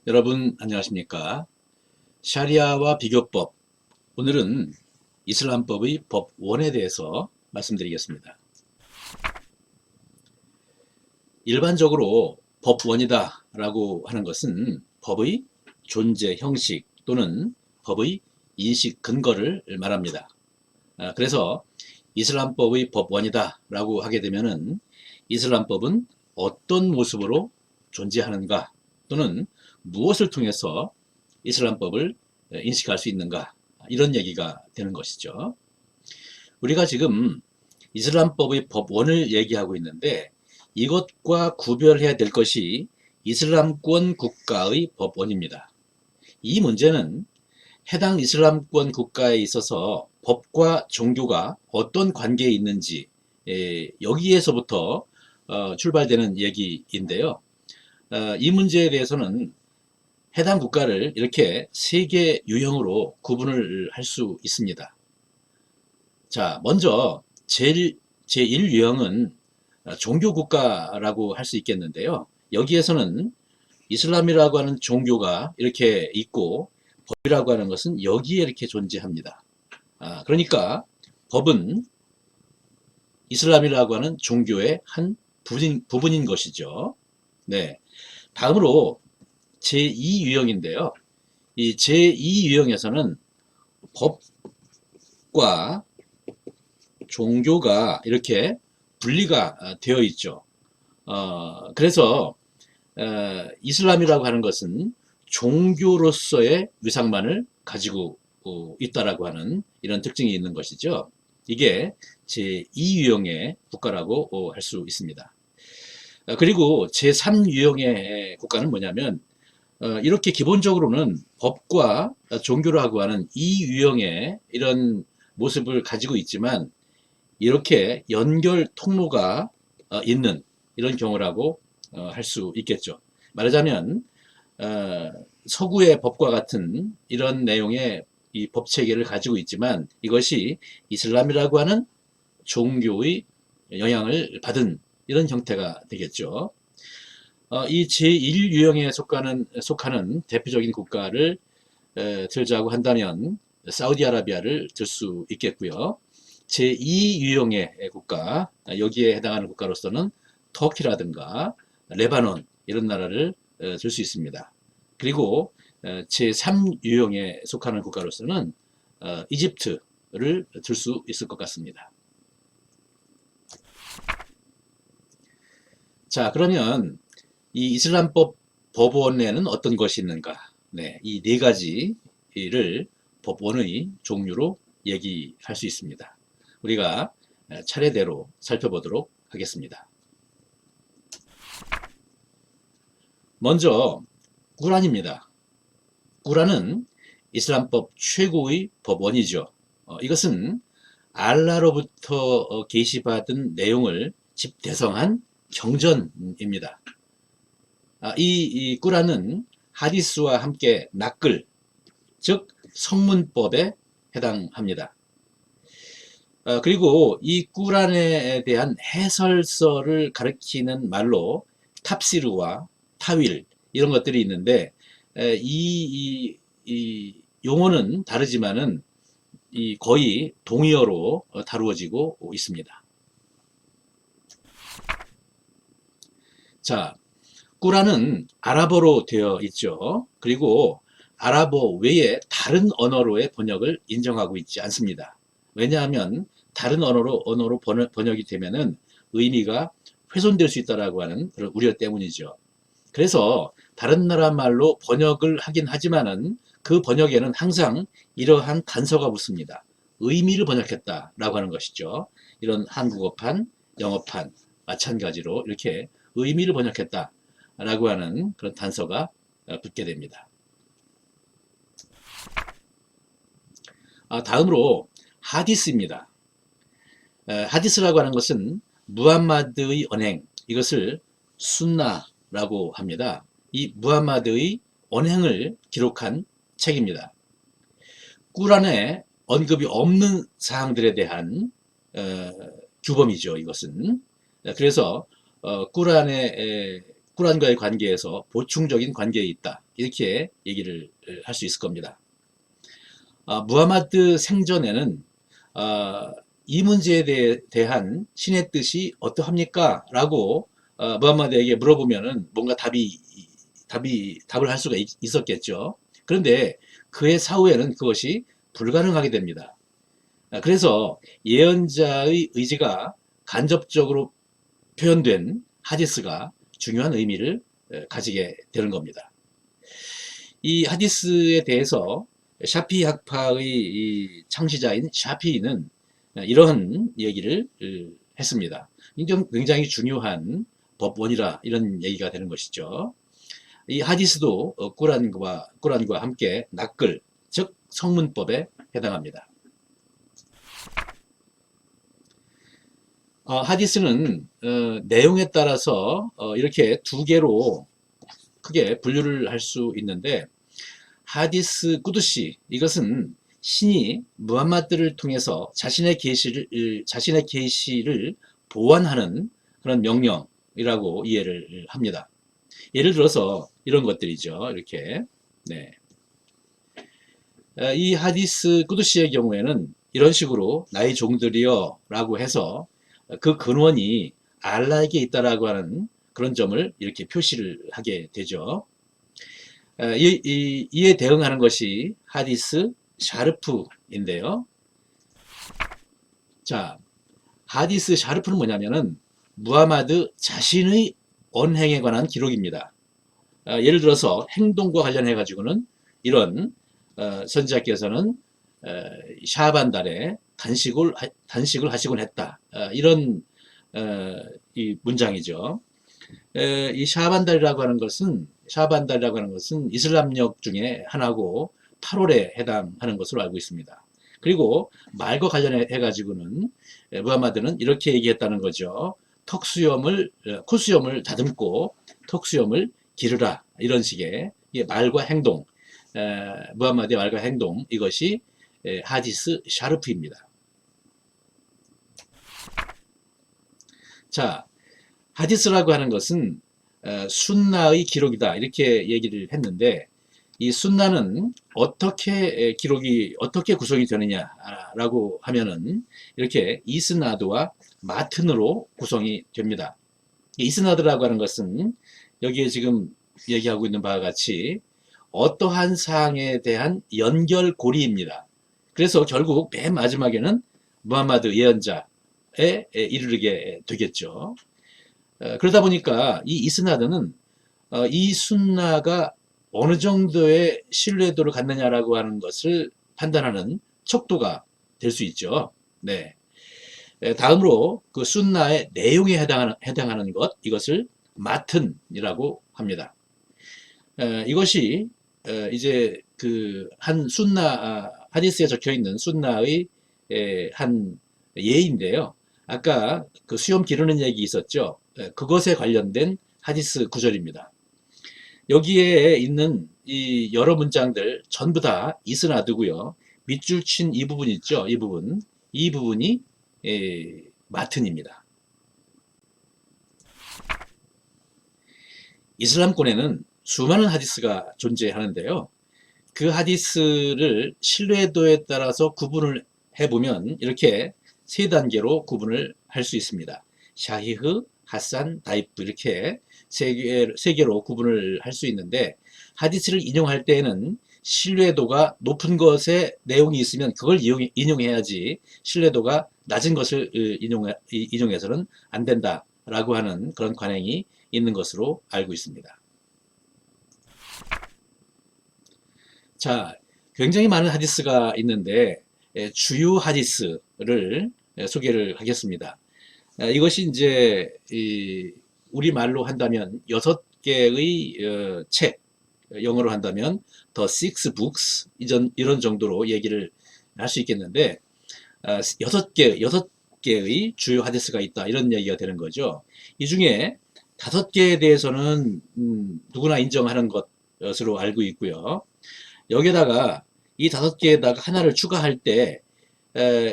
여러분 안녕하십니까? 샤리아와 비교법. 오늘은 이슬람법의 법 1에 대해서 말씀드리겠습니다. 일반적으로 법 1이다 라고 하는 것은 법의 존재 형식 또는 법의 인식 근거를 말합니다. 그래서 이슬람법의 법 1이다 라고 하게 되면은 이슬람법은 어떤 모습으로 존재하는가 또는 무엇을 통해서 이슬람법을 인식할 수 있는가, 이런 얘기가 되는 것이죠. 우리가 지금 이슬람법의 법 1을 얘기하고 있는데 이것과 구별해야 될 것이 이슬람권 국가의 법 1입니다. 이 문제는 해당 이슬람권 국가에 있어서 법과 종교가 어떤 관계에 있는지, 여기에서부터 출발되는 얘기인데요. 이 문제에 대해서는 해당 국가를 이렇게 세 개 유형으로 구분을 할 수 있습니다. 자, 먼저 제1유형은 종교국가라고 할 수 있겠는데요. 여기에서는 이슬람이라고 하는 종교가 이렇게 있고 법이라고 하는 것은 여기에 이렇게 존재합니다. 그러니까 법은 이슬람이라고 하는 종교의 한 부분인 것이죠. 네. 다음으로 제2유형인데요. 이 제2유형에서는 법과 종교가 이렇게 분리가 되어 있죠. 그래서 이슬람이라고 하는 것은 종교로서의 위상만을 가지고 있다라고 하는 이런 특징이 있는 것이죠. 이게 제2유형의 국가라고 할 수 있습니다. 그리고 제3유형의 국가는 뭐냐면 이렇게 기본적으로는 법과 종교라고 하는 이 유형의 이런 모습을 가지고 있지만 이렇게 연결 통로가 있는 이런 경우라고 할 수 있겠죠. 말하자면 서구의 법과 같은 이런 내용의 이 법 체계를 가지고 있지만 이것이 이슬람이라고 하는 종교의 영향을 받은 이런 형태가 되겠죠. 이 제1유형에 속하는 대표적인 국가를 들자고 한다면 사우디아라비아를 들 수 있겠고요. 제2유형의 국가, 여기에 해당하는 국가로서는 터키라든가 레바논 이런 나라를 들 수 있습니다. 그리고 제3유형에 속하는 국가로서는 이집트를 들 수 있을 것 같습니다. 자, 그러면 이 이슬람법 법원에는 어떤 것이 있는가? 네, 이 네 가지를 법원의 종류로 얘기할 수 있습니다. 우리가 차례대로 살펴보도록 하겠습니다. 먼저 꾸란입니다. 꾸란은 이슬람법 최고의 법원이죠. 이것은 알라로부터 계시받은 내용을 집대성한 경전입니다. 이 꾸란은 하디스와 함께 납글, 즉 성문법에 해당합니다. 그리고 이 꾸란에 대한 해설서를 가리키는 말로 탑시르와 타윌 이런 것들이 있는데 이 용어는 다르지만은 거의 동의어로 다루어지고 있습니다. 자, 꾸란은 아랍어로 되어 있죠. 그리고 아랍어 외에 다른 언어로의 번역을 인정하고 있지 않습니다. 왜냐하면 다른 언어로 번역이 되면은 의미가 훼손될 수 있다라고 하는 그런 우려 때문이죠. 그래서 다른 나라 말로 번역을 하긴 하지만은 그 번역에는 항상 이러한 단서가 붙습니다. 의미를 번역했다라고 하는 것이죠. 이런 한국어판, 영어판 마찬가지로 이렇게 의미를 번역했다라고 하는 그런 단서가 붙게 됩니다. 다음으로 하디스입니다. 하디스라고 하는 것은 무함마드의 언행, 이것을 순나라고 합니다. 이 무함마드의 언행을 기록한 책입니다. 꾸란에 언급이 없는 사항들에 대한 규범이죠. 이것은. 그래서 꾸란과의 관계에서 보충적인 관계에 있다. 이렇게 얘기를 할 수 있을 겁니다. 무하마드 생전에는 이 문제에 대한 신의 뜻이 어떠합니까? 라고 무하마드에게 물어보면은 뭔가 답을 할 수가 있었겠죠. 그런데 그의 사후에는 그것이 불가능하게 됩니다. 그래서 예언자의 의지가 간접적으로 표현된 하디스가 중요한 의미를 가지게 되는 겁니다. 이 하디스에 대해서 샤피 학파의 이 창시자인 샤피는 이러한 얘기를 했습니다. 굉장히 중요한 법원이라 이런 얘기가 되는 것이죠. 이 하디스도 꾸란과 함께 납글, 즉 성문법에 해당합니다. 하디스는 내용에 따라서 이렇게 두 개로 크게 분류를 할 수 있는데, 하디스 꾸두시, 이것은 신이 무함마드를 통해서 자신의 계시를 보완하는 그런 명령이라고 이해를 합니다. 예를 들어서 이런 것들이죠. 이렇게. 네. 이 하디스 꾸두시의 경우에는 이런 식으로 나의 종들이여 라고 해서 그 근원이 알라에게 있다라고 하는 그런 점을 이렇게 표시를 하게 되죠. 이에 대응하는 것이 하디스 샤르프인데요. 자, 하디스 샤르프는 뭐냐면은 무하마드 자신의 언행에 관한 기록입니다. 예를 들어서 행동과 관련해 가지고는 이런 선지자께서는 샤반 달에 단식을 하시곤 했다. 이런 이 문장이죠. 이 샤반달이라고 하는 것은 이슬람력 중에 하나고 8월에 해당하는 것으로 알고 있습니다. 그리고 말과 관련해 가지고는 무하마드는 이렇게 얘기했다는 거죠. 콧수염을 다듬고 턱수염을 기르라, 이런 식의 말과 행동, 무하마드의 말과 행동, 이것이 하디스 샤르프입니다. 자, 하디스라고 하는 것은 순나의 기록이다, 이렇게 얘기를 했는데, 이 순나는 어떻게 구성이 되느냐라고 하면은 이렇게 이스나드와 마튼으로 구성이 됩니다. 이스나드라고 하는 것은 여기에 지금 얘기하고 있는 바와 같이 어떠한 사항에 대한 연결고리입니다. 그래서 결국 맨 마지막에는 무하마드 예언자에 이르게 되겠죠. 그러다 보니까 이 이스나드는 이 순나가 어느 정도의 신뢰도를 갖느냐라고 하는 것을 판단하는 척도가 될 수 있죠. 네. 다음으로 그 순나의 내용에 해당하는 이것을 마튼이라고 합니다. 이것이 이제 그 한 하디스에 적혀 있는 순나의 한 예인데요. 아까 그 수염 기르는 얘기 있었죠. 그것에 관련된 하디스 구절입니다. 여기에 있는 이 여러 문장들 전부 다 이스나드고요. 밑줄 친 이 부분 있죠. 이 부분이 마튼입니다. 이슬람권에는 수많은 하디스가 존재하는데요. 그 하디스를 신뢰도에 따라서 구분을 해보면 이렇게 세 단계로 구분을 할 수 있습니다. 샤히흐, 하산, 다이프, 이렇게 세 개로 구분을 할 수 있는데, 하디스를 인용할 때에는 신뢰도가 높은 것에 내용이 있으면 그걸 인용해야지, 신뢰도가 낮은 것을 인용해서는 안 된다라고 하는 그런 관행이 있는 것으로 알고 있습니다. 자, 굉장히 많은 하디스가 있는데 주요 하디스를 소개를 하겠습니다. 이것이 이제 우리말로 한다면 6개의 책, 영어로 한다면 The Six Books, 이런 정도로 얘기를 할 수 있겠는데, 6개의 주요 하디스가 있다, 이런 얘기가 되는 거죠. 이 중에 5개에 대해서는 누구나 인정하는 것으로 알고 있고요. 여기에다가 이 5개에다가 하나를 추가할 때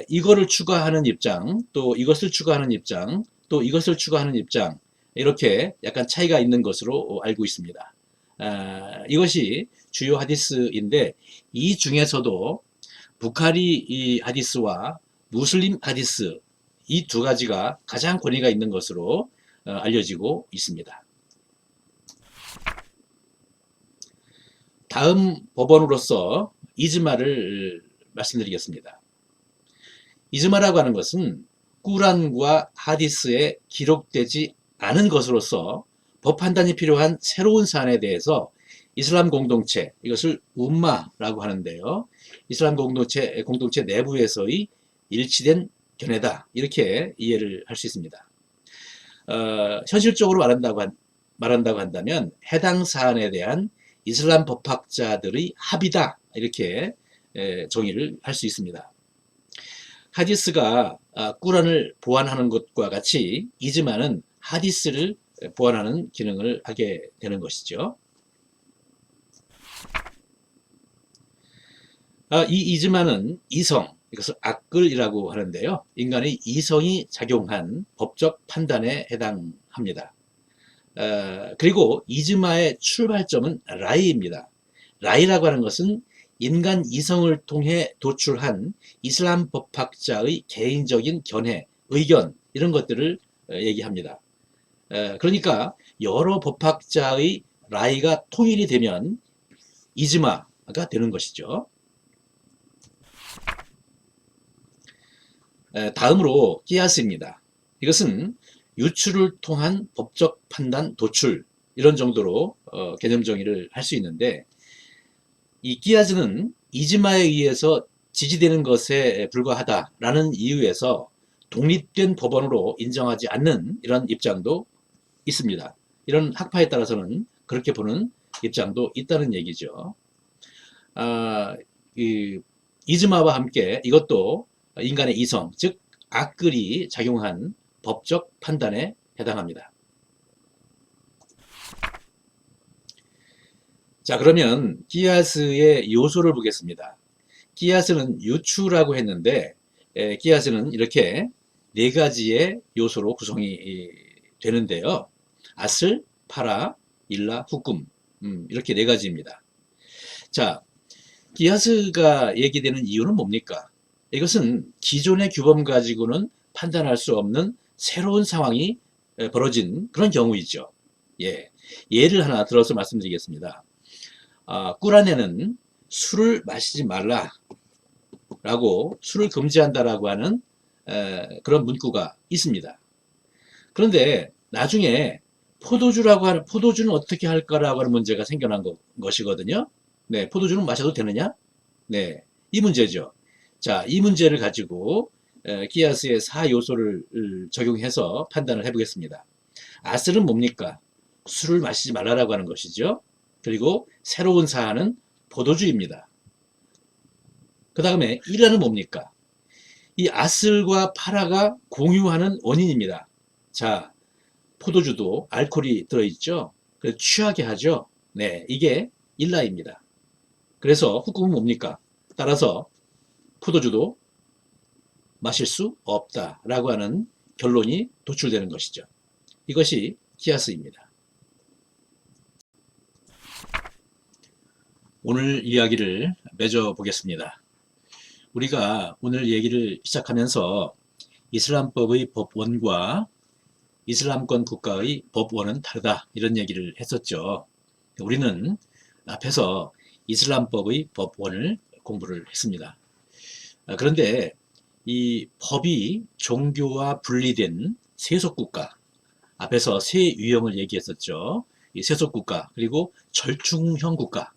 이거를 추가하는 입장, 또 이것을 추가하는 입장, 또 이것을 추가하는 입장, 이렇게 약간 차이가 있는 것으로 알고 있습니다. 이것이 주요 하디스인데 이 중에서도 부카리 이 하디스와 무슬림 하디스 이 두 가지가 가장 권위가 있는 것으로 알려지고 있습니다. 다음 법원으로서 이즈마를 말씀드리겠습니다. 이즈마라고 하는 것은 꾸란과 하디스에 기록되지 않은 것으로서 법 판단이 필요한 새로운 사안에 대해서 이슬람 공동체, 이것을 움마라고 하는데요. 이슬람 공동체 내부에서의 일치된 견해다. 이렇게 이해를 할 수 있습니다. 현실적으로 말한다고 한다면 해당 사안에 대한 이슬람 법학자들의 합의다. 이렇게 정의를 할 수 있습니다. 하디스가 꾸란을 보완하는 것과 같이 이즈마는 하디스를 보완하는 기능을 하게 되는 것이죠. 이 이즈마는 이성, 이것을 악글이라고 하는데요. 인간의 이성이 작용한 법적 판단에 해당합니다. 그리고 이즈마의 출발점은 라이입니다. 라이라고 하는 것은 인간 이성을 통해 도출한 이슬람 법학자의 개인적인 견해, 의견 이런 것들을 얘기합니다. 그러니까 여러 법학자의 라이가 통일이 되면 이즈마가 되는 것이죠. 다음으로 끼야스입니다. 이것은 유추를 통한 법적 판단 도출 이런 정도로 개념 정의를 할 수 있는데 이 끼야스는 이즈마에 의해서 지지되는 것에 불과하다라는 이유에서 독립된 법원으로 인정하지 않는 이런 입장도 있습니다. 이런 학파에 따라서는 그렇게 보는 입장도 있다는 얘기죠. 이즈마와 함께 이것도 인간의 이성, 즉 악글이 작용한 법적 판단에 해당합니다. 자, 그러면 끼야스의 요소를 보겠습니다. 끼야스는 유추라고 했는데 끼야스는 이렇게 네 가지의 요소로 구성이 되는데요. 아슬, 파라, 일라, 후꿈 이렇게 네 가지입니다. 자, 끼야스가 얘기되는 이유는 뭡니까? 이것은 기존의 규범 가지고는 판단할 수 없는 새로운 상황이 벌어진 그런 경우이죠. 예를 하나 들어서 말씀드리겠습니다. 꾸란에는 술을 마시지 말라라고 술을 금지한다라고 하는 그런 문구가 있습니다. 그런데 나중에 포도주는 어떻게 할까라고 하는 문제가 생겨난 것이거든요. 네, 포도주는 마셔도 되느냐? 네, 이 문제죠. 자, 이 문제를 가지고 끼야스의 4요소를 적용해서 판단을 해보겠습니다. 아슬은 뭡니까? 술을 마시지 말라라고 하는 것이죠. 그리고 새로운 사안은 포도주입니다. 그 다음에 일라는 뭡니까? 이 아슬과 파라가 공유하는 원인입니다. 자, 포도주도 알코올이 들어있죠. 그래서 취하게 하죠. 네, 이게 일라입니다. 그래서 후꿈은 뭡니까? 따라서 포도주도 마실 수 없다라고 하는 결론이 도출되는 것이죠. 이것이 끼야스입니다. 오늘 이야기를 맺어 보겠습니다. 우리가 오늘 얘기를 시작하면서 이슬람법의 법원과 이슬람권 국가의 법원은 다르다 이런 얘기를 했었죠. 우리는 앞에서 이슬람법의 법원을 공부를 했습니다. 그런데 이 법이 종교와 분리된 세속국가, 앞에서 세 유형을 얘기했었죠. 이 세속국가 그리고 절충형 국가,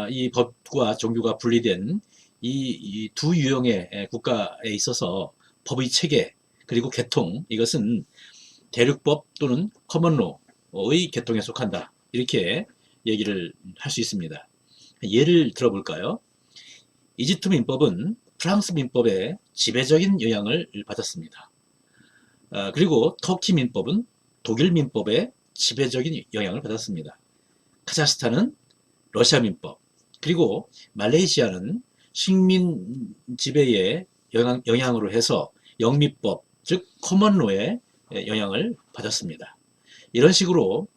이 법과 종교가 분리된 이 두 유형의 국가에 있어서 법의 체계 그리고 계통, 이것은 대륙법 또는 커먼로의 계통에 속한다. 이렇게 얘기를 할 수 있습니다. 예를 들어볼까요? 이집트 민법은 프랑스 민법의 지배적인 영향을 받았습니다. 그리고 터키 민법은 독일 민법의 지배적인 영향을 받았습니다. 카자흐스탄은 러시아 민법, 그리고 말레이시아는 식민 지배의 영향으로 해서 영미법, 즉 커먼로의 영향을 받았습니다. 이런 식으로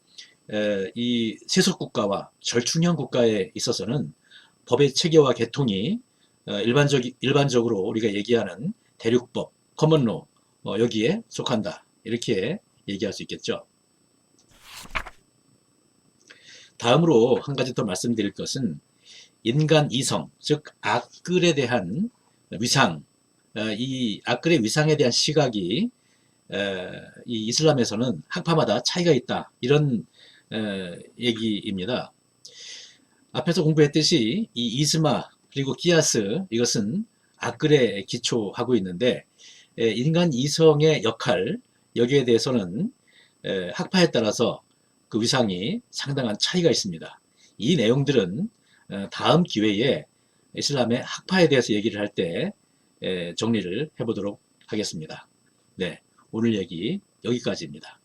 이 세속국가와 절충형 국가에 있어서는 법의 체계와 개통이 일반적으로 우리가 얘기하는 대륙법, 커먼로 여기에 속한다. 이렇게 얘기할 수 있겠죠. 다음으로 한 가지 더 말씀드릴 것은 인간 이성, 즉 악글에 대한 위상, 이 악글의 위상에 대한 시각이 이 이슬람에서는 학파마다 차이가 있다. 이런 얘기입니다. 앞에서 공부했듯이 이 이스마 그리고 기야스 이것은 악글에 기초하고 있는데 인간 이성의 역할 여기에 대해서는 학파에 따라서 그 위상이 상당한 차이가 있습니다. 이 내용들은 다음 기회에 이슬람의 학파에 대해서 얘기를 할 때 정리를 해보도록 하겠습니다. 네, 오늘 얘기 여기까지입니다.